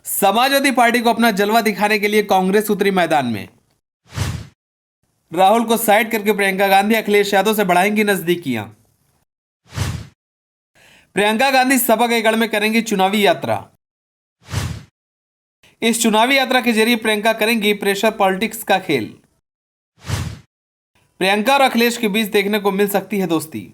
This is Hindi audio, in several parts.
समाजवादी पार्टी को अपना जलवा दिखाने के लिए कांग्रेस उतरी मैदान में। राहुल को साइड करके प्रियंका गांधी अखिलेश यादव से बढ़ाएंगी नजदीकियां। प्रियंका गांधी सपा के गढ़ में करेंगी चुनावी यात्रा। इस चुनावी यात्रा के जरिए प्रियंका करेंगी प्रेशर पॉलिटिक्स का खेल। प्रियंका और अखिलेश के बीच देखने को मिल सकती है दोस्ती।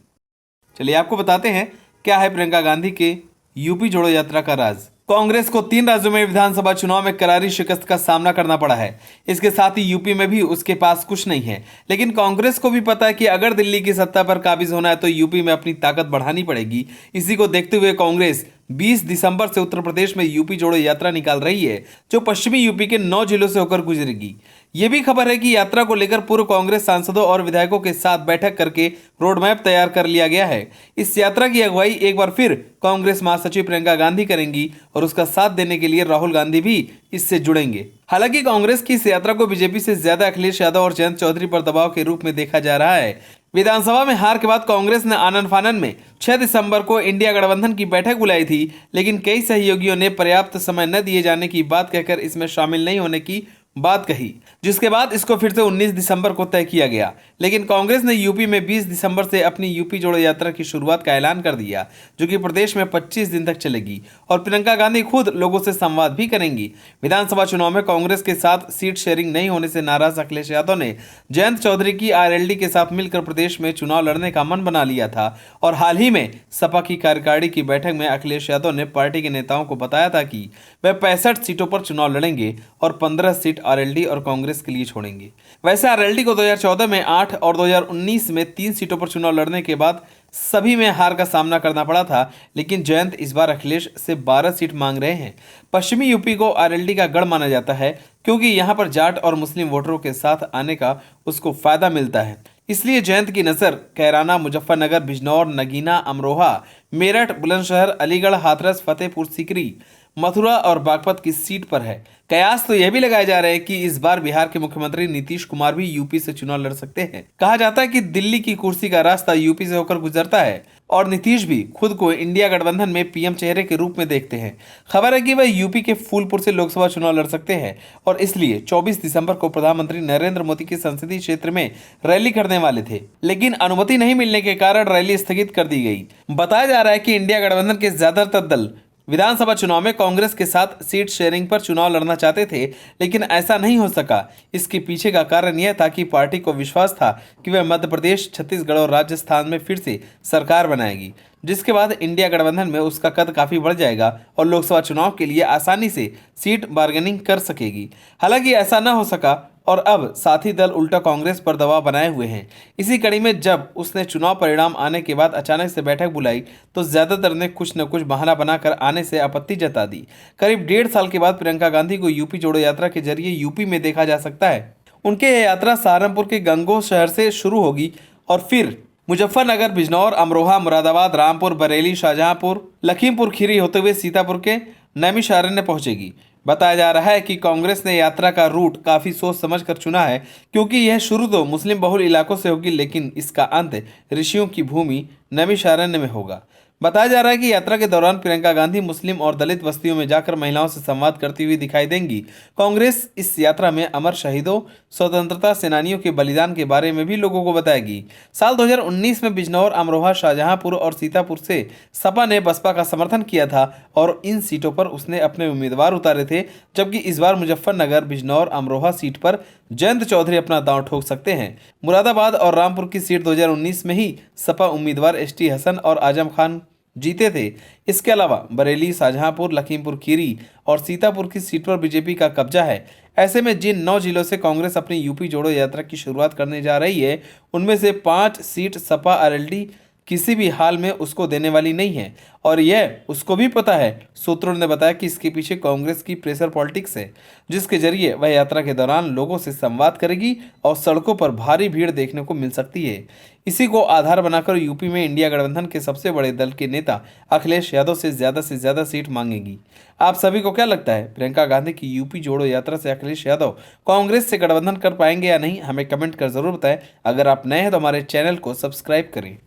चलिए आपको बताते हैं क्या है प्रियंका गांधी के यूपी जोड़ो यात्रा का राज। कांग्रेस को 3 राज्यों में विधानसभा चुनाव में करारी शिकस्त का सामना करना पड़ा है। इसके साथ ही यूपी में भी उसके पास कुछ नहीं है, लेकिन कांग्रेस को भी पता है कि अगर दिल्ली की सत्ता पर काबिज होना है तो यूपी में अपनी ताकत बढ़ानी पड़ेगी। इसी को देखते हुए कांग्रेस 20 दिसंबर से उत्तर प्रदेश में यूपी जोड़ो यात्रा निकाल रही है, जो पश्चिमी यूपी के 9 जिलों से होकर गुजरेगी। ये भी खबर है कि यात्रा को लेकर पूर्व कांग्रेस सांसदों और विधायकों के साथ बैठक करके रोड मैप तैयार कर लिया गया है। इस यात्रा की अगुवाई एक बार फिर कांग्रेस महासचिव प्रियंका गांधी करेंगी और उसका साथ देने के लिए राहुल गांधी भी इससे जुड़ेंगे। हालांकि कांग्रेस की इस यात्रा को बीजेपी से ज्यादा अखिलेश यादव और जयंत चौधरी पर दबाव के रूप में देखा जा रहा है। विधानसभा में हार के बाद कांग्रेस ने आनन फानन में 6 दिसंबर को इंडिया गठबंधन की बैठक बुलाई थी, लेकिन कई सहयोगियों ने पर्याप्त समय न दिए जाने की बात कहकर इसमें शामिल नहीं होने की बात कही, जिसके बाद इसको फिर से 19 दिसंबर को तय किया गया। लेकिन कांग्रेस ने यूपी में 20 दिसंबर से अपनी यूपी जोड़ो यात्रा की शुरुआत का ऐलान कर दिया, जो कि प्रदेश में 25 दिन तक चलेगी और प्रियंका गांधी खुद लोगों से संवाद भी करेंगी। विधानसभा चुनाव में कांग्रेस के साथ सीट शेयरिंग नहीं होने से नाराज अखिलेश यादव ने जयंत चौधरी की आरएलडी के साथ मिलकर प्रदेश में चुनाव लड़ने का मन बना लिया था और हाल ही में सपा की कार्यकारिणी की बैठक में अखिलेश यादव ने पार्टी के नेताओं को बताया था कि वह 65 सीटों पर चुनाव लड़ेंगे और 15 सीट आरएलडी और कांग्रेस के लिए छोड़ेंगे। वैसे आरएलडी को 2014 में 8 और 2019 में 3 सीटों पर चुनाव लड़ने के बाद सभी में हार का सामना करना पड़ा था, लेकिन जयंत इस बार अखिलेश से 12 सीट मांग रहे हैं। पश्चिमी यूपी को आरएलडी का गढ़ माना जाता है, क्योंकि यहां पर जाट और मुस्लिम वोटरों के साथ आने का उसको फायदा मिलता है। इसलिए जयंत की नजर कैराना, मुजफ्फरनगर, बिजनौर, नगीना, अमरोहा, मेरठ, बुलंदशहर, अलीगढ़, हाथरस, फतेहपुर सीकरी, मथुरा और बागपत की सीट पर है। कयास तो यह भी लगाए जा रहे हैं कि इस बार बिहार के मुख्यमंत्री नीतीश कुमार भी यूपी से चुनाव लड़ सकते हैं। कहा जाता है कि दिल्ली की कुर्सी का रास्ता यूपी से होकर गुजरता है और नीतीश भी खुद को इंडिया गठबंधन में पीएम चेहरे के रूप में देखते हैं। खबर है कि वह यूपी के फूलपुर से लोकसभा चुनाव लड़ सकते हैं और इसलिए 24 दिसंबर को प्रधानमंत्री नरेंद्र मोदी के संसदीय क्षेत्र में रैली करने वाले थे, लेकिन अनुमति नहीं मिलने के कारण रैली स्थगित कर दी गई। बताया जा रहा है कि इंडिया गठबंधन के ज्यादातर दल विधानसभा चुनाव में कांग्रेस के साथ सीट शेयरिंग पर चुनाव लड़ना चाहते थे, लेकिन ऐसा नहीं हो सका। इसके पीछे का कारण यह था कि पार्टी को विश्वास था कि वह मध्य प्रदेश, छत्तीसगढ़ और राजस्थान में फिर से सरकार बनाएगी, जिसके बाद इंडिया गठबंधन में उसका कद काफी बढ़ जाएगा और लोकसभा चुनाव के लिए आसानी से सीट बार्गेनिंग कर सकेगी। हालांकि ऐसा न हो सका और अब साथी दल उल्टा कांग्रेस पर दबाव बनाए हुए हैं। इसी कड़ी में जब उसने चुनाव परिणाम आने के बाद अचानक से बैठक बुलाई तो ज्यादातर ने कुछ न कुछ बहाना बनाकर आने से आपत्ति जता दी। करीब 1.5 साल के बाद प्रियंका गांधी को यूपी जोड़ो यात्रा के जरिए यूपी में देखा जा सकता है। उनकी यह यात्रा सहारनपुर के गंगोह शहर से शुरू होगी और फिर मुजफ्फरनगर, बिजनौर, अमरोहा, मुरादाबाद, रामपुर, बरेली, शाहजहांपुर, लखीमपुर खीरी होते हुए सीतापुर के नैमिषारण्य पहुंचेगी। बताया जा रहा है कि कांग्रेस ने यात्रा का रूट काफी सोच समझ कर चुना है, क्योंकि यह शुरू तो मुस्लिम बहुल इलाकों से होगी, लेकिन इसका अंत ऋषियों की भूमि नैमिषारण्य में होगा। बताया जा रहा है कि यात्रा के दौरान प्रियंका गांधी मुस्लिम और दलित बस्तियों में जाकर महिलाओं से संवाद करती हुई दिखाई देंगी। कांग्रेस इस यात्रा में अमर शहीदों, स्वतंत्रता सेनानियों के बलिदान के बारे में भी लोगों को बताएगी। साल 2019 में बिजनौर, अमरोहा, शाहजहांपुर और सीतापुर से सपा ने बसपा का समर्थन किया था और इन सीटों पर उसने अपने उम्मीदवार उतारे थे, जबकि इस बार मुजफ्फरनगर, बिजनौर, अमरोहा सीट पर जयंत चौधरी अपना दांव ठोक सकते हैं। मुरादाबाद और रामपुर की सीट 2019 में ही सपा उम्मीदवार एसटी हसन और आजम खान जीते थे। इसके अलावा बरेली, शाहजहांपुर, लखीमपुर खीरी और सीतापुर की सीट पर बीजेपी का कब्जा है। ऐसे में जिन 9 जिलों से कांग्रेस अपनी यूपी जोड़ो यात्रा की शुरुआत करने जा रही है, उनमें से 5 सीट सपा आरएलडी किसी भी हाल में उसको देने वाली नहीं है और यह उसको भी पता है। सूत्रों ने बताया कि इसके पीछे कांग्रेस की प्रेशर पॉलिटिक्स है, जिसके जरिए वह यात्रा के दौरान लोगों से संवाद करेगी और सड़कों पर भारी भीड़ देखने को मिल सकती है। इसी को आधार बनाकर यूपी में इंडिया गठबंधन के सबसे बड़े दल के नेता अखिलेश यादव से ज्यादा सीट मांगेगी। आप सभी को क्या लगता है, प्रियंका गांधी की यूपी जोड़ो यात्रा से अखिलेश यादव कांग्रेस से गठबंधन कर पाएंगे या नहीं? हमें कमेंट कर जरूर बताएं। अगर आप नए हैं तो हमारे चैनल को सब्सक्राइब करें।